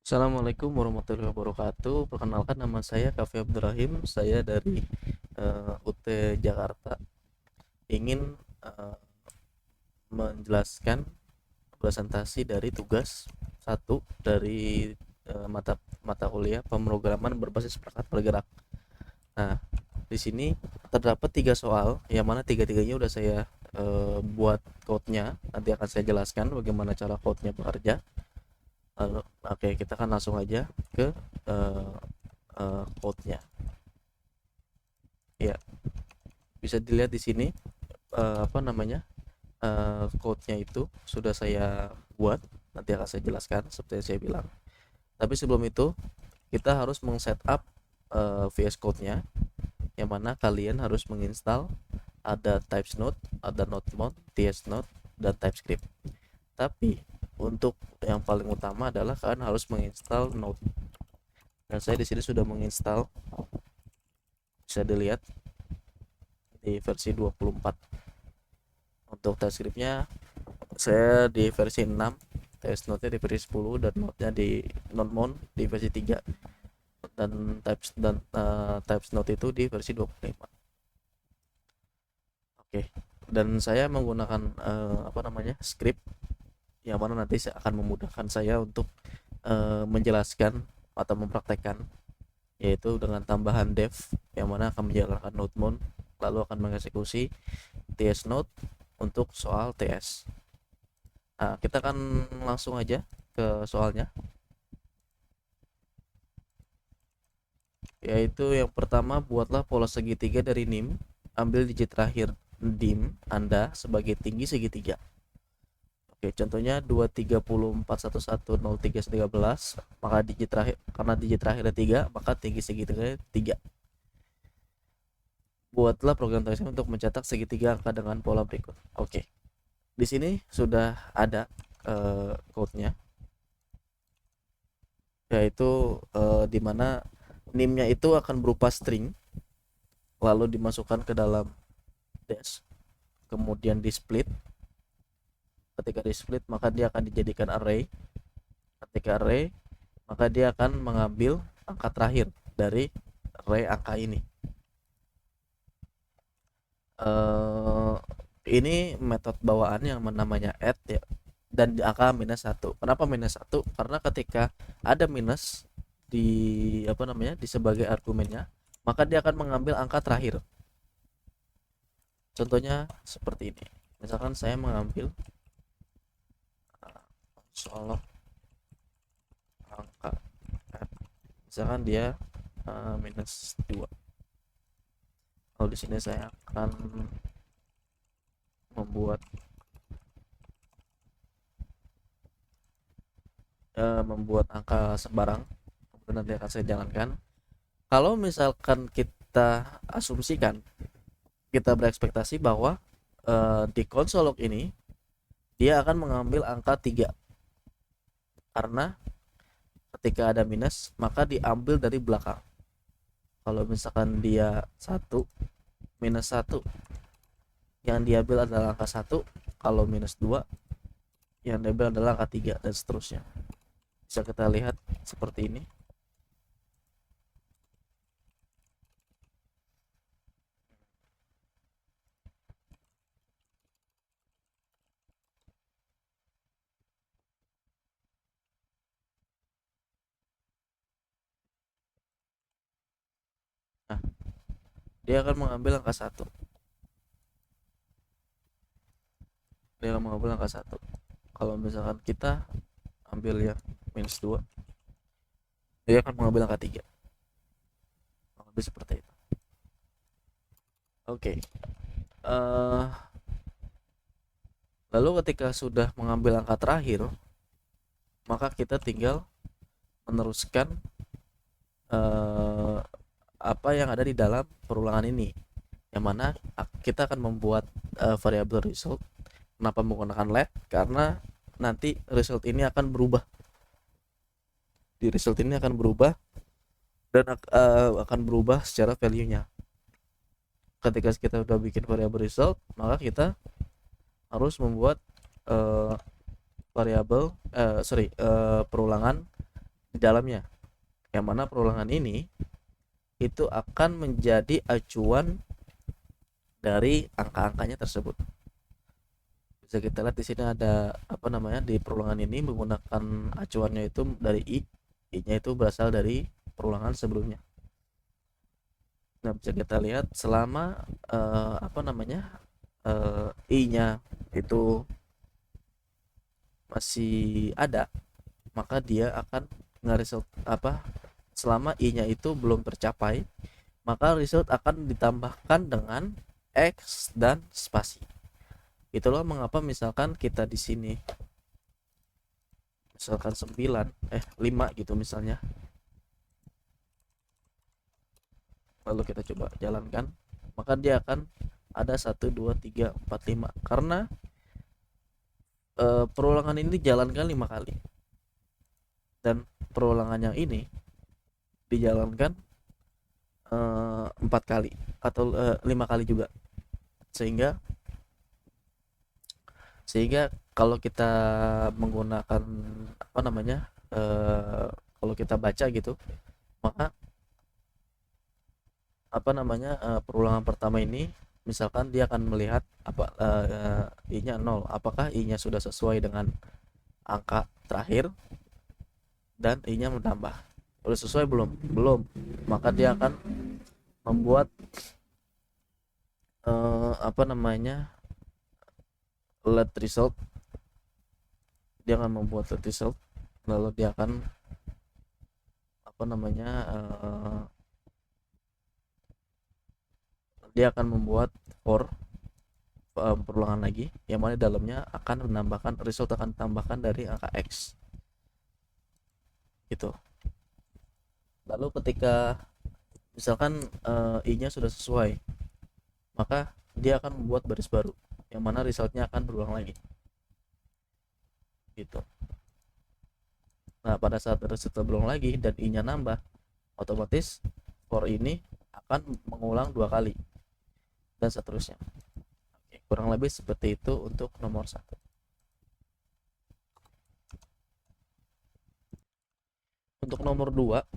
Assalamualaikum warahmatullahi wabarakatuh. Perkenalkan, nama saya Kafi Abdurrahim. Saya dari UT Jakarta. Ingin menjelaskan presentasi dari tugas satu dari mata mata kuliah pemrograman berbasis perangkat bergerak. Nah, di sini terdapat tiga soal, yang mana tiga-tiganya udah saya buat code-nya. Nanti akan saya jelaskan bagaimana cara code-nya bekerja. Lalu, oke, kita kan langsung aja ke uh, code-nya. Ya, bisa dilihat di sini apa namanya, code-nya itu sudah saya buat. Nanti akan saya jelaskan seperti yang saya bilang. Tapi sebelum itu kita harus meng-setup VS Code-nya, yang mana kalian harus menginstal ada TypeSnode, ada NodeMon, TSNode, dan TypeScript. Tapi untuk yang paling utama adalah kalian harus menginstal Node. Dan saya di sini sudah menginstal, bisa dilihat di versi 24. Untuk TypeScript-nya saya di versi 6, TypeSnode-nya di versi 10, dan Node-nya di NodeMon di versi 3, dan TypeSnode itu di versi 25. Oke. Dan saya menggunakan apa namanya, script, yang mana nanti saya akan memudahkan saya untuk menjelaskan atau mempraktekkan, yaitu dengan tambahan dev yang mana akan menjalankan NodeMon, lalu akan mengeksekusi TSNode untuk soal TS. Nah, kita akan langsung aja ke soalnya, yaitu yang pertama, buatlah pola segitiga dari NIM. Ambil digit terakhir DIM Anda sebagai tinggi segitiga. Oke, contohnya 23041101313, maka digit terakhir, karena digit terakhirnya 3, maka tinggi segitiga 3. Buatlah program tulisan untuk mencetak segitiga angka dengan pola berikut. Oke. Di sini sudah ada code-nya, yaitu di mana NIM-nya itu akan berupa string, lalu dimasukkan ke dalam dash, kemudian di split. Ketika di split, maka dia akan dijadikan array. Ketika array, maka dia akan mengambil angka terakhir dari array angka ini. Ini metode bawaan yang namanya add ya, dan di angka -1. Kenapa -1? Karena ketika ada minus di apa namanya, di sebagai argumennya, maka dia akan mengambil angka terakhir. Contohnya seperti ini. Misalkan saya mengambil soal angka F, misalkan dia -2. Kalau di sini saya akan membuat angka sembarang, kemudian nanti akan saya jalankan. Kalau misalkan kita asumsikan, kita berekspektasi bahwa di konsol log ini dia akan mengambil angka 3, karena ketika ada minus maka diambil dari belakang. Kalau misalkan dia 1, -1, yang diambil adalah angka 1. Kalau -2, yang diambil adalah angka 3, dan seterusnya. Bisa kita lihat seperti ini. Nah, dia akan mengambil angka 1. Dia akan mengambil angka 1. Kalau misalkan kita ambil yang -2, dia akan mengambil angka 3. Lebih seperti itu. Oke. Lalu ketika sudah mengambil angka terakhir, maka kita tinggal meneruskan apa yang ada di dalam perulangan ini, yang mana kita akan membuat variabel result. Kenapa menggunakan let? Karena nanti result ini akan berubah. Di result ini akan berubah, dan akan berubah secara value-nya. Ketika kita sudah bikin variabel result, maka kita harus membuat variabel perulangan di dalamnya, yang mana perulangan ini itu akan menjadi acuan dari angka-angkanya tersebut. Bisa kita lihat di sini ada apa namanya, di perulangan ini menggunakan acuannya itu dari i-nya itu berasal dari perulangan sebelumnya. Nah, bisa kita lihat selama apa namanya, i-nya itu masih ada, maka dia akan nge-result apa, selama i-nya itu belum tercapai, maka result akan ditambahkan dengan x dan spasi. Itulah mengapa misalkan kita di sini misalkan 5 gitu misalnya, lalu kita coba jalankan, maka dia akan ada 1 2 3 4 5 karena perulangan ini dijalankan 5 kali dan perulangan yang ini dijalankan 4 kali atau 5 kali juga, sehingga kalau kita menggunakan apa namanya, kalau kita baca gitu, maka apa namanya, perulangan pertama ini misalkan dia akan melihat apa, i-nya 0, apakah i-nya sudah sesuai dengan angka terakhir, dan i-nya menambah, udah sesuai belum, maka dia akan membuat apa namanya, let result, dia akan membuat let result, lalu dia akan apa namanya, dia akan membuat for perulangan lagi, yang mana dalamnya akan menambahkan result, akan tambahkan dari angka x gitu. Lalu ketika misalkan i-nya sudah sesuai, maka dia akan membuat baris baru, yang mana resultnya akan berulang lagi gitu. Nah, pada saat result berulang lagi dan i-nya nambah, otomatis for ini akan mengulang 2 kali dan seterusnya. Oke, kurang lebih seperti itu untuk nomor 1. Untuk nomor 2,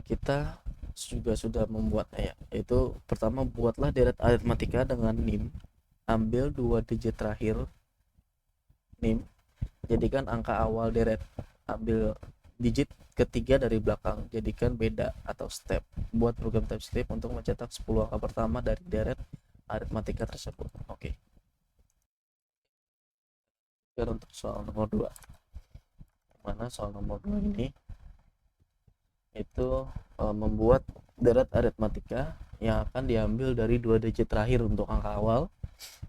kita juga sudah membuatnya ya, yaitu pertama buatlah deret aritmatika dengan NIM, ambil 2 digit terakhir NIM, jadikan angka awal deret, ambil digit ketiga dari belakang, jadikan beda atau step. Buat program TypeScript untuk mencetak 10 angka pertama dari deret aritmatika tersebut. Oke. Dan untuk soal nomor 2, mana soal nomor 2 ini itu membuat deret aritmatika yang akan diambil dari 2 digit terakhir untuk angka awal,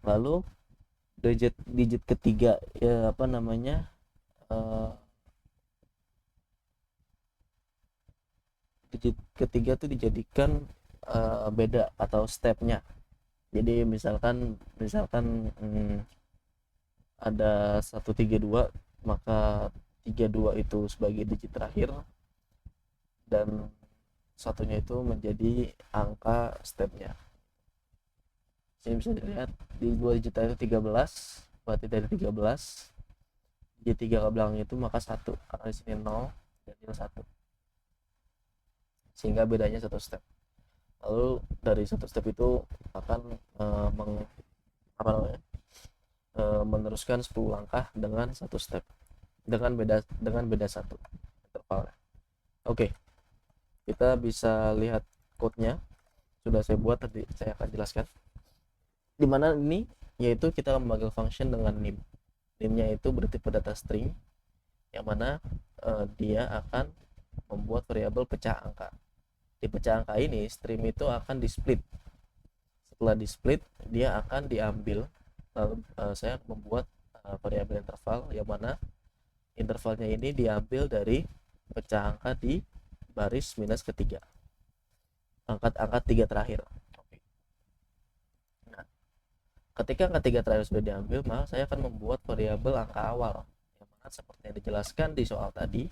lalu digit ketiga ya apa namanya, digit ketiga tuh dijadikan beda atau stepnya. Jadi misalkan ada 132, maka 32 itu sebagai digit terakhir dan satunya itu menjadi angka stepnya. Sini bisa dilihat di 2 digit itu 13, berarti dari 13 digit 3 ke belakang itu maka 1, karena di sini 0 dan ini 1, sehingga bedanya 1 step. Lalu dari 1 step itu akan meneruskan 10 langkah dengan 1 step dengan beda 1 intervalnya. Oke, kita bisa lihat code-nya sudah saya buat, tadi saya akan jelaskan dimana ini, yaitu kita memanggil function dengan nim. Nimnya itu bertipe data string, yang mana dia akan membuat variabel pecah angka. Di pecah angka ini string itu akan di split. Setelah di split, dia akan diambil, lalu saya membuat variabel interval, yang mana intervalnya ini diambil dari pecah angka di baris minus ketiga, angka 3 terakhir. Nah, ketika angka 3 terakhir sudah diambil, maka saya akan membuat variabel angka awal, yang mana seperti yang dijelaskan di soal tadi,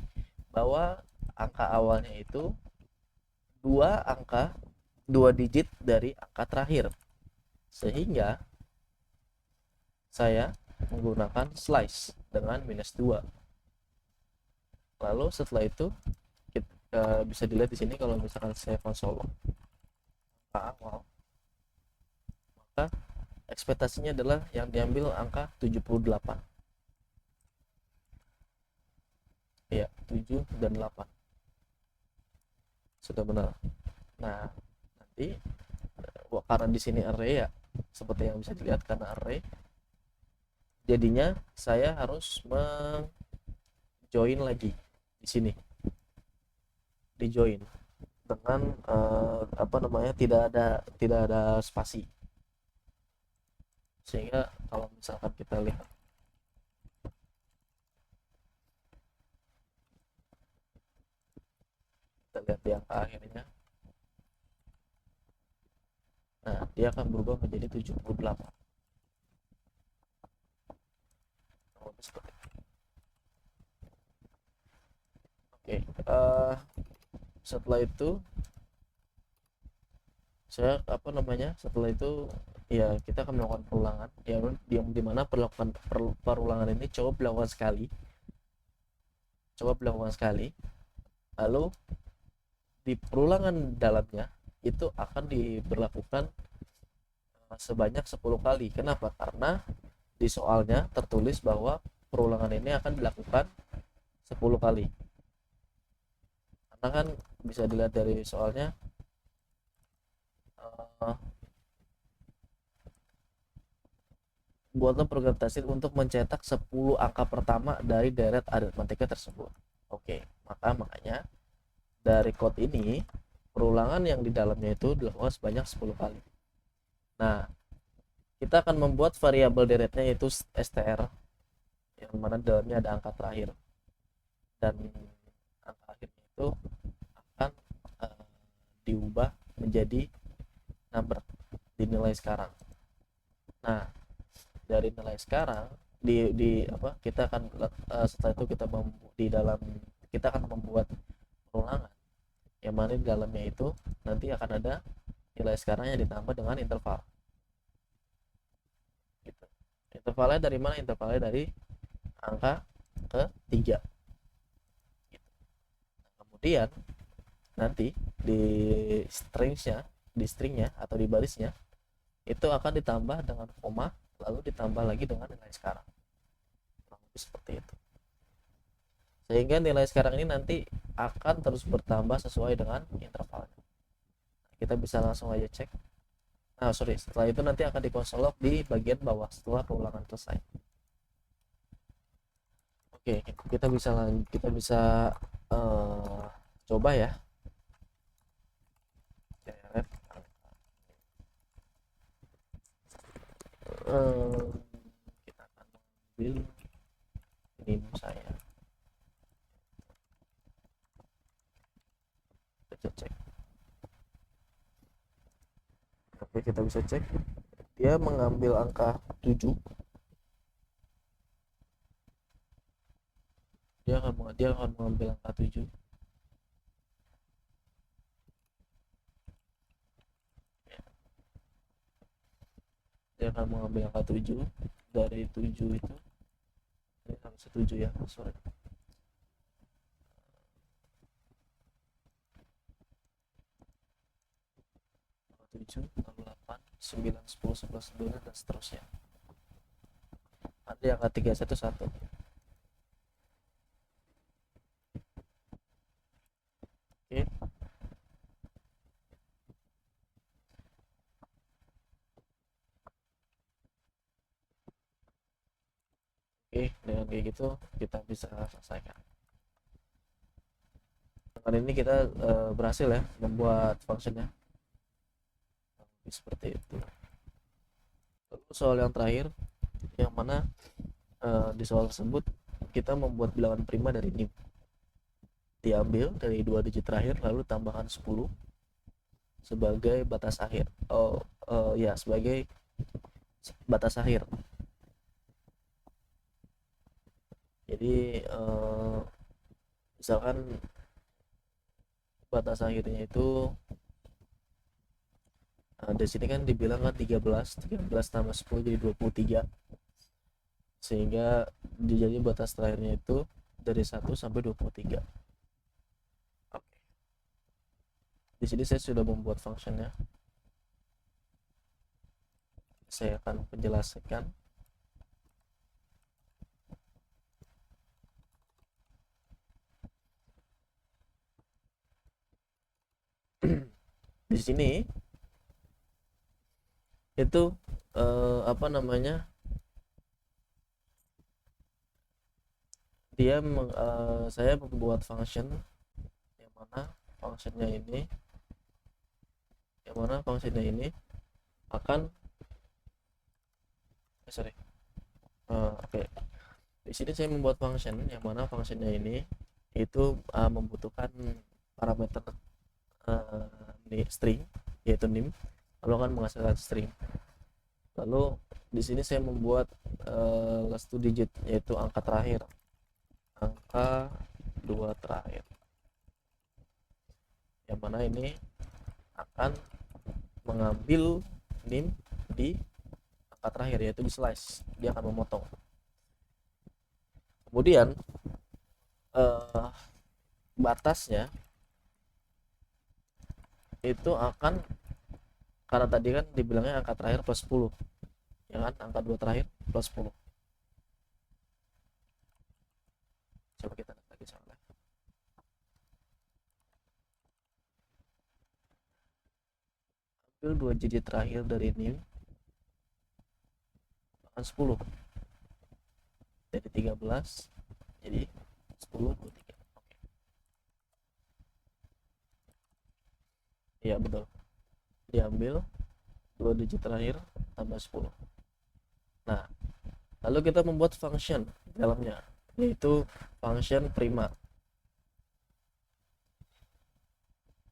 bahwa angka awalnya itu 2 digit dari angka terakhir, sehingga saya menggunakan slice dengan minus 2. Lalu setelah itu kita bisa dilihat di sini kalau misalkan saya konsol angka awal, maka ekspektasinya adalah yang diambil angka 78. Ya, 7 dan 8 sudah benar. Nah, nanti karena di sini array ya, seperti yang bisa dilihat karena array, jadinya saya harus join lagi di sini, di join dengan apa namanya, tidak ada spasi, sehingga kalau misalkan kita lihat di angka akhirnya, nah dia akan berubah menjadi 78. Seperti itu. Oke, setelah itu saya apa namanya, setelah itu ya kita akan melakukan perulangan yang dimana perulangan ini coba dilakukan sekali, lalu di perulangan dalamnya itu akan diberlakukan sebanyak 10 kali. Kenapa? Karena di soalnya tertulis bahwa perulangan ini akan dilakukan 10 kali. Karena kan bisa dilihat dari soalnya, buatlah program tasir untuk mencetak 10 angka pertama dari deret aritmatika tersebut. Oke, makanya dari code ini perulangan yang di dalamnya itu dilakukan sebanyak 10 kali. Nah, kita akan membuat variabel deretnya yaitu str, yang mana dalamnya ada angka terakhir, dan angka akhirnya itu akan diubah menjadi number di nilai sekarang. Nah, dari nilai sekarang di apa, kita akan setelah itu kita akan membuat perulangan yang mana di dalamnya itu nanti akan ada nilai sekarangnya ditambah dengan interval gitu. Intervalnya dari mana? Intervalnya dari angka ke 3 gitu. Kemudian nanti di stringnya atau di barisnya itu akan ditambah dengan koma, lalu ditambah lagi dengan nilai sekarang, seperti itu, sehingga nilai sekarang ini nanti akan terus bertambah sesuai dengan intervalnya. Kita bisa langsung aja cek. Setelah itu nanti akan dikonsolok di bagian bawah setelah perulangan selesai. Oke, kita bisa coba ya. Kita akan mengambil ini saya. Kita cek. Oke, kita bisa cek. Dia mengambil angka 7. Dia akan mengambil angka 7. Dia akan mengambil angka 7. Dari 7 itu ini harus 7 ya, sorry. 7, 8, 9, 10, 11, 12 dan seterusnya. Ada yang angka 311. Oke. Oke, dengan kayak gitu kita bisa selesaikan. Kali ini kita berhasil ya membuat functionnya seperti itu. Lalu soal yang terakhir, yang mana di soal tersebut kita membuat bilangan prima dari nim, diambil dari 2 digit terakhir lalu tambahkan 10 sebagai batas akhir. Ya, sebagai batas akhir. Jadi misalkan batas akhirnya itu di sini kan dibilang kan 13 tambah 10 jadi 23, sehingga jadi batas terakhirnya itu dari 1 sampai 23. Oke. Di sini saya sudah membuat functionnya. Saya akan menjelaskan. Di sini itu apa namanya, saya membuat function yang mana fungsinya ini akan oke. Di sini saya membuat function yang mana fungsinya ini itu membutuhkan parameter string, yaitu nim, lalu akan menghasilkan string. Lalu di sini saya membuat last 2 digit, yaitu angka terakhir, angka 2 terakhir, yang mana ini akan mengambil nim di angka terakhir, yaitu di slice, dia akan memotong. Kemudian batasnya itu akan, karena tadi kan dibilangnya angka terakhir plus 10, ya kan, angka 2 terakhir plus 10. Coba kita lihat lagi soalnya. Ambil 2 digit terakhir dari nim akan 10, dari 13 jadi 10 23. Oke. Iya betul, diambil 2 digit terakhir tambah 10. Nah, lalu kita membuat function di dalamnya, yaitu function prima.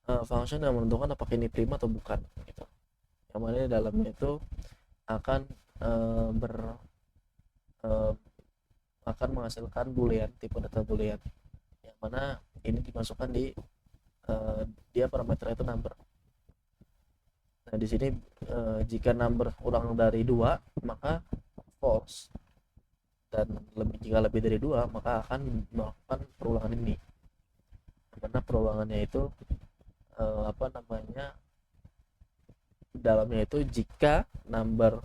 Function yang menentukan apakah ini prima atau bukan gitu. Yang mana di dalamnya itu akan akan menghasilkan boolean, tipe data boolean, yang mana ini dimasukkan di dia parameter itu number. Nah, di sini jika number kurang dari 2 maka false, dan jika lebih dari 2 maka akan melakukan perulangan ini, karena perulangannya itu dalamnya itu jika number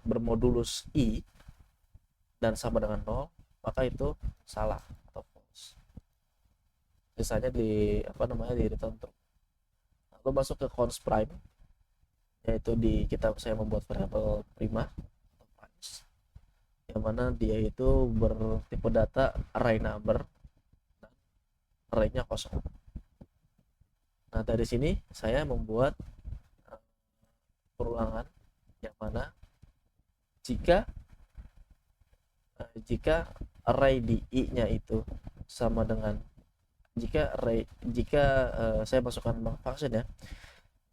bermodulus i dan sama dengan 0 maka itu salah atau false. Sisanya di return true. Lalu masuk ke const prime, yaitu saya membuat variabel prima atau primes, yang mana dia itu bertipe data array number dan arraynya kosong. Nah, dari sini saya membuat perulangan yang mana jika array di i-nya itu sama dengan saya masukkan function ya,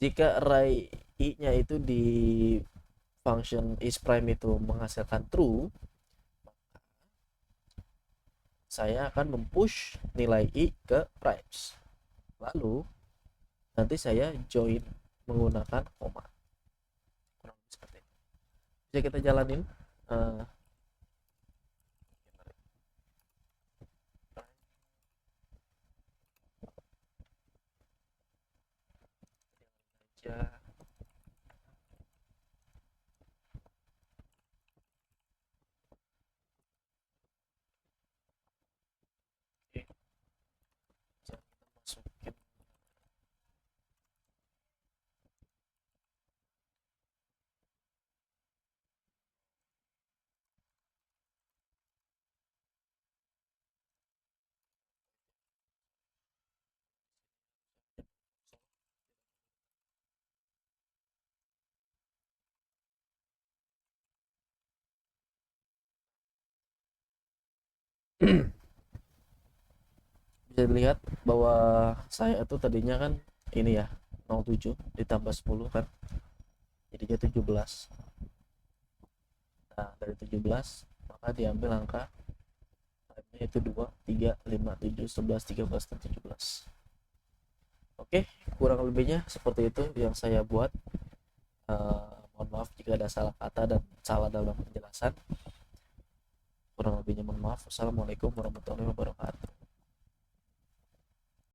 jika array i-nya itu di function isPrime itu menghasilkan true, saya akan mempush nilai i ke primes, lalu nanti saya join menggunakan koma. Kurang seperti itu. Bisa kita jalanin. Ya. Oke. Kita masukin. Bisa dilihat bahwa saya itu tadinya kan ini ya 07 ditambah 10 kan jadinya 17. Nah, dari 17 maka diambil angka yaitu 2, 3, 5, 7, 11, 13, dan 17. Oke, kurang lebihnya seperti itu yang saya buat. Mohon maaf jika ada salah kata dan salah dalam penjelasan. Kurang lebihnya mohon maaf. Assalamualaikum warahmatullahi wabarakatuh.